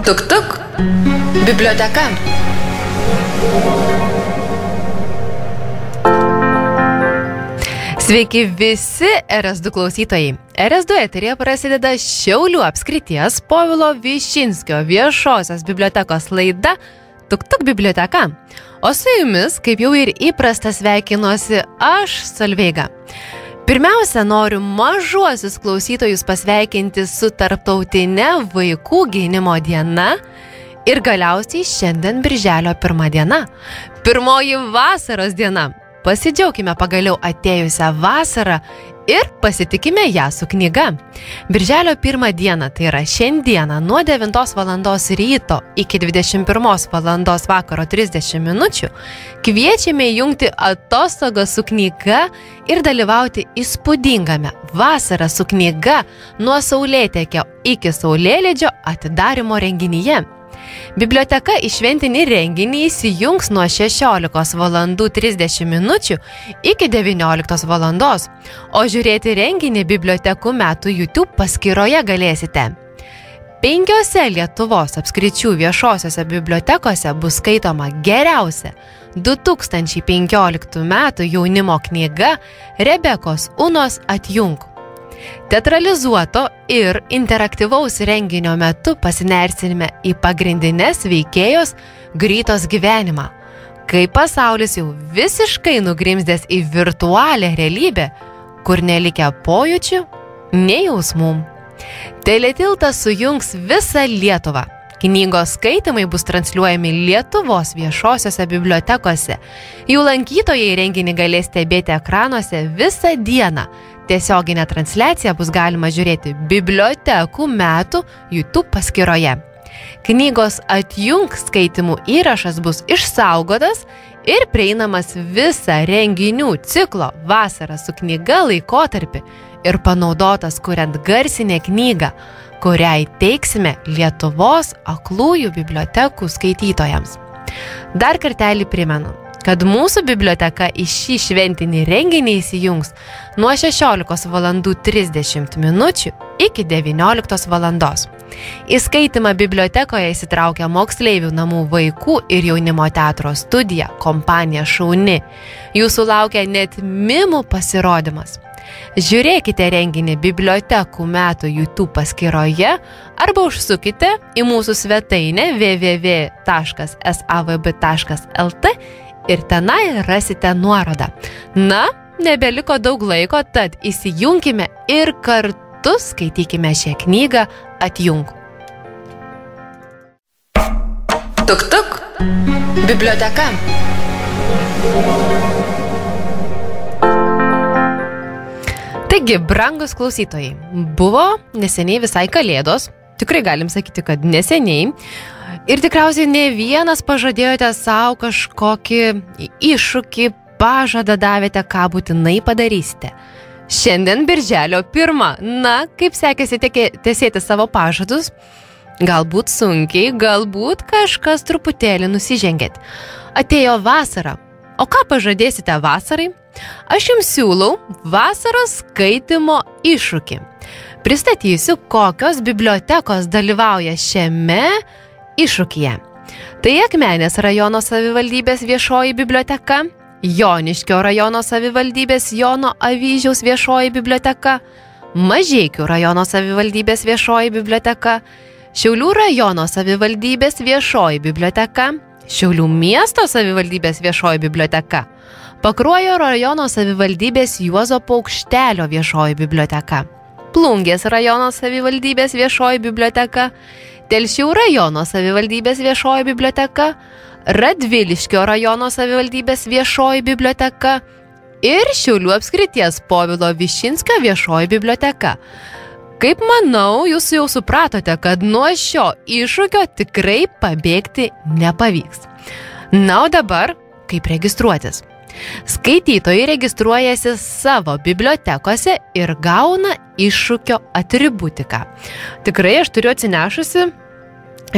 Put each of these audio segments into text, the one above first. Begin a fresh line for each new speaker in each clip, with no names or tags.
Tuk tuk. Biblioteka. Sveiki visi RS2 klausytojai. RS2 eteryje prasideda Šiaulių apskrities Povilo Višinskio viešosios bibliotekos laida Tuk tuk biblioteka. O su jumis, kaip jau ir įprasta, sveikinuosi aš, Solveiga. Pirmiausia, noriu mažuosius klausytojus pasveikinti su Tarptautine vaikų gynimo diena ir galiausiai šiandien Birželio 1 diena. Pirmoji vasaros diena. Pasidžiaukime pagaliau atėjusią vasarą ir pasitikime ją su knyga. Birželio 1 dieną, tai yra šiandieną, nuo 9 valandos ryto iki 21 valandos vakaro 30 minučių, kviečiame jungti atostogą su knyga ir dalyvauti įspūdingame vasarą su knyga nuo Saulėtekio iki Saulėlydžio atidarymo renginyje. Biblioteka į šventinį renginį įsijungs nuo 16 valandų 30 minučių iki 19 valandos, o žiūrėti renginį Bibliotekų metų YouTube paskyroje galėsite. 5 Lietuvos apskričių viešosiose bibliotekose bus skaitoma geriausia 2015 metų jaunimo knyga Rebekos Unos Atjunk. Teatralizuoto ir interaktyvaus renginio metu pasinersime į pagrindinės veikėjos Grytos gyvenimą, kai pasaulis jau visiškai nugrimzdęs į virtualią realybę, kur nelikę pojūčių, nei jausmų. Teletiltas sujungs visą Lietuvą. Knygos skaitymai bus transliuojami Lietuvos viešosiose bibliotekose. Jų lankytojai renginį galės stebėti ekranuose visą dieną. Tiesioginę transliaciją bus galima žiūrėti Bibliotekų metų YouTube paskyroje. Knygos Atjunk skaitimų įrašas bus išsaugotas ir prieinamas visą renginių ciklo Vasara su knyga laikotarpį ir panaudotas kuriant garsinę knygą, kuriai teiksime Lietuvos aklųjų bibliotekų skaitytojams. Dar kartelį primenu, kad mūsų biblioteka į šį šventinį renginį įsijungs nuo 16 valandų 30 minučių iki 19 valandos. Į skaitymą bibliotekoje įsitraukia moksleivių namų vaikų ir jaunimo teatro studija kompanija Šauni. Jūsų laukia net mimų pasirodymas. Žiūrėkite renginį Bibliotekų metų YouTube paskyroje arba užsukite į mūsų svetainę www.savb.lt ir tenai rasite nuorodą. Na, nebeliko daug laiko, tad įsijunkime ir kartu skaitykime šią knygą Atjunk. Tuk tuk. Biblioteka. Taigi, brangus klausytojai, buvo neseniai visai Kalėdos, tikrai galim sakyti, kad neseniai, ir tikriausiai ne vienas pažadėjote savo kažkokį iššūkį, pažadą davėte, ką būtinai padarysite. Šiandien Birželio 1. Na, kaip sekėsi tesėti savo pažadus? Galbūt sunkiai, galbūt kažkas truputėlį nusižengėt. Atėjo vasara. O ką pažadėsite vasarai? Aš jums siūlau vasaros skaitimo iššūkį. Pristatysiu, kokios bibliotekos dalyvauja šiame iššūkyje. Tai Akmenės rajono savivaldybės viešoji biblioteka, Joniškio rajono savivaldybės Jono Avyžiaus viešoji biblioteka, Mažeikių rajono savivaldybės viešoji biblioteka, Šiaulių rajono savivaldybės viešoji biblioteka, Šiaulių miesto savivaldybės viešoji biblioteka, Pakruojo rajono savivaldybės Juozo Paukštelio viešoji biblioteka, Plungės rajono savivaldybės viešoji biblioteka, Telšių rajono savivaldybės viešoji biblioteka, Radviliškio rajono savivaldybės viešoji biblioteka ir Šiaulių apskrities Povilo Višinskio viešoji biblioteka. Kaip manau, jūs jau supratote, kad nuo šio iššūkio tikrai pabėgti nepavyks. Na, o dabar, kaip registruotis? Skaitytojai registruojasi savo bibliotekose ir gauna iššūkio atributiką. Tikrai aš turiu atsinešusi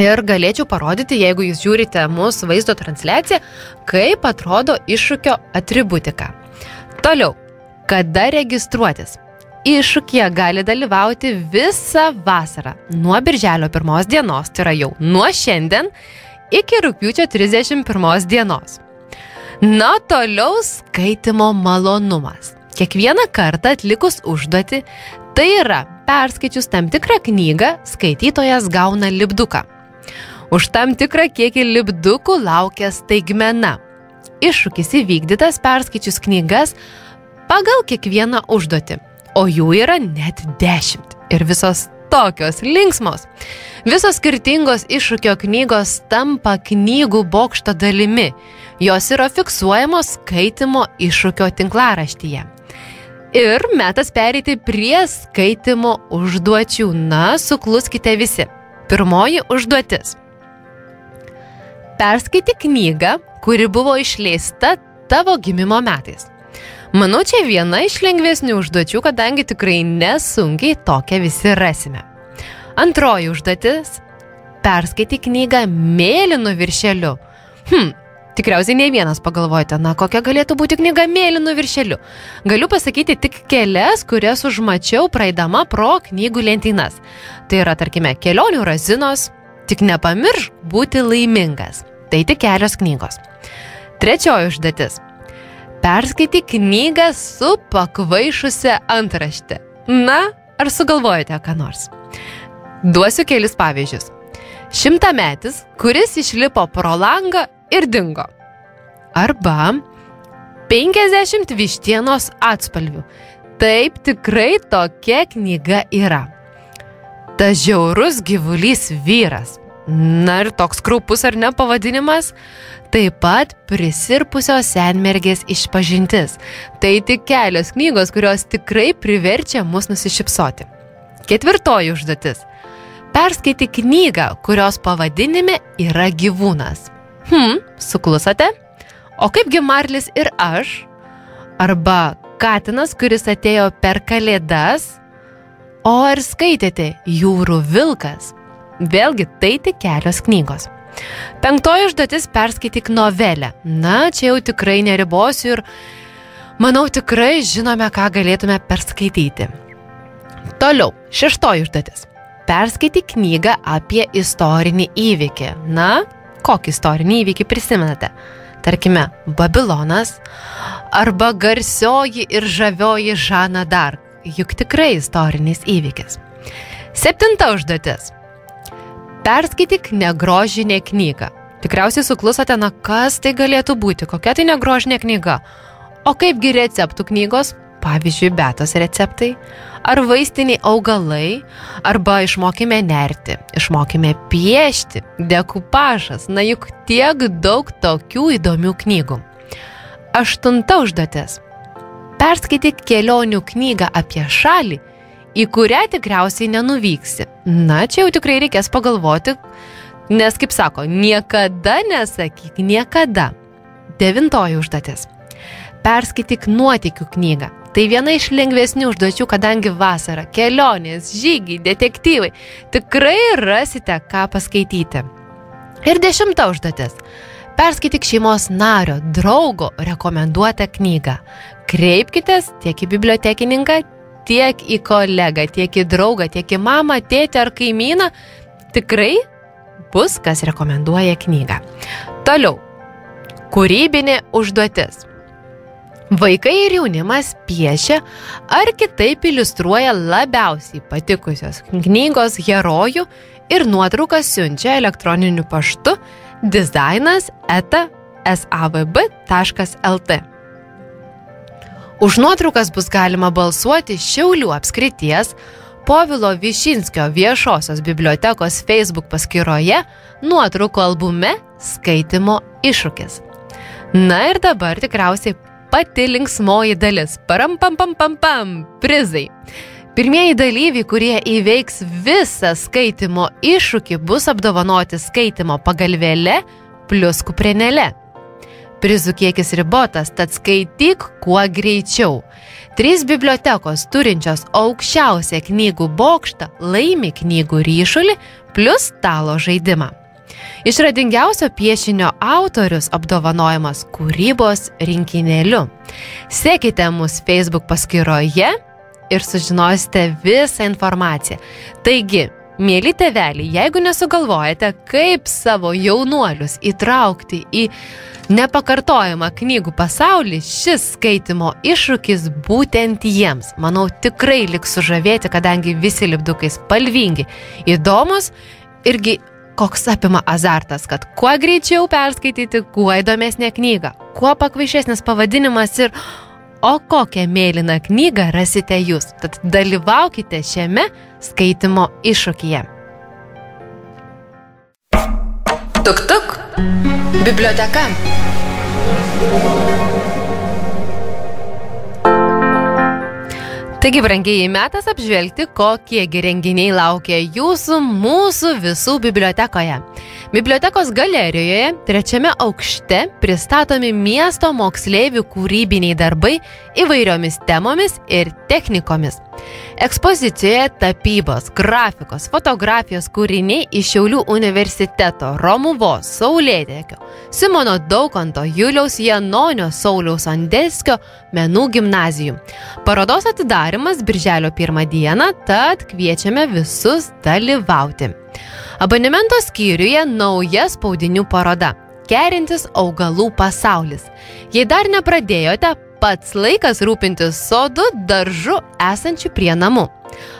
ir galėčiau parodyti, jeigu jūs žiūrite mūsų vaizdo transliaciją, kaip atrodo iššūkio atributika. Toliau, kada registruotis? iššūkyje gali dalyvauti visą vasarą. Nuo birželio 1 dienos, tai yra jau nuo šiandien, iki rugpjūčio 31 dienos. Na, toliau skaitymo malonumas. Kiekvieną kartą atlikus užduotį, tai yra perskaičius tam tikrą knygą, skaitytojas gauna lipduką. Už tam tikrą kiekį lipdukų laukia staigmena. Iššūkis įvykdytas perskaičius knygas pagal kiekvieną užduotį, o jų yra net 10 ir visos tokios linksmos. Visos skirtingos iššūkio knygos tampa knygų bokšto dalimi. Jos yra fiksuojamos skaitymo iššūkio tinklaraštyje. Ir metas pereiti prie skaitymo užduočių. Na, sukluskite visi. Pirmoji užduotis. Perskaityk knygą, kuri buvo išleista tavo gimimo metais. Manau, čia viena iš lengvesnių užduočių, kadangi tikrai nesunkiai tokią visi rasime. Antroji užduotis. Perskaityk knygą mėlynu viršeliu. Tikriausiai ne vienas pagalvojate, na, kokia galėtų būti knyga mėlynu viršeliu. Galiu pasakyti tik kelias, kurias užmačiau praeidama pro knygų lentynas. Tai yra, tarkime, Kelionių razinos, Tik nepamiršk būti laimingas. Tai tik kelios knygos. Trečioji užduotis. Perskaityk knygą su pakvaišusia antrašte. Na, ar sugalvojate ką nors? Duosiu kelis pavyzdžius. 100-metis, kuris išlipo pro langą ir dingo. Arba 50 vištienos atspalvių. Taip, tikrai tokia knyga yra. Tas žiaurus gyvulys vyras. Na ir toks kraupus ar ne pavadinimas? Taip pat Prisirpusios senmergės išpažintis. Tai tik kelios knygos, kurios tikrai priverčia mus nusišypsoti. Ketvirtoji užduotis. Perskaityk knygą, kurios pavadinime yra gyvūnas. Suklusote? O kaipgi Marlis ir aš? Arba Katinas, kuris atėjo per kalėdas? O ar skaitėte Jūrų vilkas? Vėlgi, tai tik kelios knygos. Penktoji užduotis. Perskaityk novelę. Na, čia jau tikrai neribosiu ir manau tikrai žinome, ką galėtume perskaityti. Toliau, šeštoji užduotis. Perskaityk knygą apie istorinį įvykį. Na, kokį istorinį įvykį prisimenate? Tarkime, Babilonas arba garsioji ir žavioji Žana d'Arc. Juk tikrai istorinis įvykis. Septinta užduotis. Perskaityk negrožinę knygą. Tikriausiai suklusote, na kas tai galėtų būti, kokia tai negrožinė knyga. O kaipgi receptų knygos, pavyzdžiui, Betos receptai, ar vaistiniai augalai, arba išmokime nerti, išmokime piešti, dekupažas, na juk tiek daug tokių įdomių knygų. Aštunta užduotis. Perskaityk kelionių knygą apie šalį, į kurią tikriausiai nenuvyksi. Na, čia jau tikrai reikės pagalvoti, nes, kaip sako, niekada nesakyk niekada. Devintoji užduotis. Perskaityk nuotykių knygą. Tai viena iš lengvesnių užduočių, kadangi vasara, kelionės, žygiai, detektyvai. Tikrai rasite, ką paskaityti. Ir 10 užduotis. Perskaityk šeimos nario, draugo rekomenduotą knygą. Kreipkitės tiek į bibliotekininką, tiek į kolegą, tiek į draugą, tiek į mamą, tėtį ar kaimyną. Tikrai bus, kas rekomenduoja knygą. Toliau. Kūrybinė užduotis. Vaikai ir jaunimas piešia ar kitaip iliustruoja labiausiai patikusios knygos herojų ir nuotraukas siunčia elektroniniu paštu dizainas@savb.lt. Už nuotraukas bus galima balsuoti Šiaulių apskrities Povilo Višinskio viešosios bibliotekos Facebook paskyroje nuotraukų albume Skaitymo iššūkis. Na ir dabar tikriausiai pati linksmoji dalis. Prizai. Pirmieji dalyviai, kurie įveiks visą skaitymo iššūkį, bus apdovanoti skaitymo pagalvėle plus kuprinėle. Prizų kiekis ribotas, tad skaityk kuo greičiau. 3 bibliotekos turinčios aukščiausią knygų bokštą laimi knygų ryšulį plus stalo žaidimą. Išradingiausio piešinio autorius apdovanojamas kūrybos rinkinėliu. Sekite mus Facebook paskyroje ir sužinosite visą informaciją. Taigi, mėly tėveliai, jeigu nesugalvojate, kaip savo jaunuolius įtraukti į nepakartojamą knygų pasaulį, šis skaitimo iššūkis būtent jiems. Manau, tikrai liks sužavėti, kadangi visi lipdukai spalvingi, įdomus irgi koks apima azartas, kad kuo greičiau perskaityti, kuo įdomesnė knyga, kuo pakvaišesnis pavadinimas ir o kokią mėlyną knygą rasite jūs. Tad dalyvaukite šiame skaitimo iššūkyje. Tuk tuk. Biblioteka. Taigi, brangieji, metas apžvelgti, kokie renginiai laukia jūsų, mūsų visų bibliotekoje. Bibliotekos galerijoje 3 aukšte pristatomi miesto moksleivių kūrybiniai darbai įvairiomis temomis ir technikomis. Ekspozicijoje tapybos, grafikos, fotografijos kūriniai iš Šiaulių universiteto, Romuvos, Saulėtekio, Simono Daukanto, Juliaus Janonio, Sauliaus Andeskio menų gimnazijų. Parodos atidarimas birželio 1 dieną, tad kviečiame visus dalyvauti. Abonemento skyriuje nauja spaudinių paroda Kerintis augalų pasaulis. Jei dar nepradėjote, pats laikas rūpintis sodu, daržu esančių prie namų.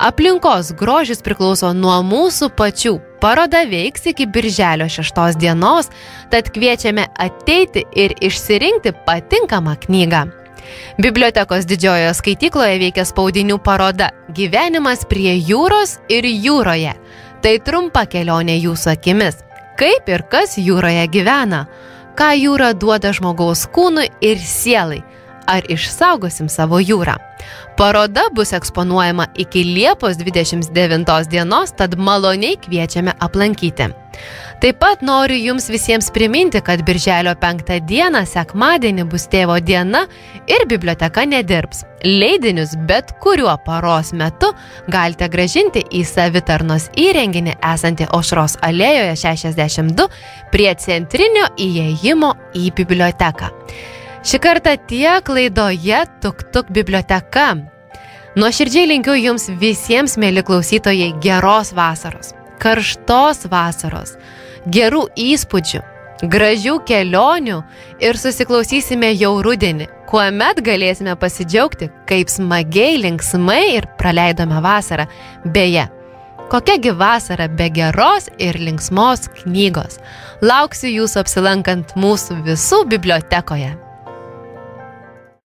Aplinkos grožis priklauso nuo mūsų pačių. Paroda veiks iki birželio 6 dienos, tad kviečiame ateiti ir išsirinkti patinkamą knygą. Bibliotekos didžiojoje skaitykloje veikia spaudinių paroda Gyvenimas prie jūros ir jūroje. Tai trumpa kelionė jūsų akimis. Kaip ir kas jūroje gyvena? Ką jūra duoda žmogaus kūnui ir sielai? Ar išsaugosim savo jūrą? Paroda bus eksponuojama iki Liepos 29 dienos, tad maloniai kviečiame aplankyti. Taip pat noriu jums visiems priminti, kad birželio 5 dieną, sekmadienį, bus tėvo diena ir biblioteka nedirbs. Leidinius bet kuriuo paros metu galite grąžinti į savitarnos įrenginį esantį Aušros alėjoje 62 prie centrinio įėjimo į biblioteką. Šį kartą tiek laidoje Tuk tuk biblioteka. Nuoširdžiai linkiu jums visiems, mėly klausytojai, geros vasaros, karštos vasaros, gerų įspūdžių, gražių kelionių ir susiklausysime jau rudenį, kuomet galėsime pasidžiaugti, kaip smagiai, linksmai ir praleidome vasarą. Beje, kokiagi vasara be geros ir linksmos knygos. Lauksiu jūsų apsilankant mūsų visų bibliotekoje.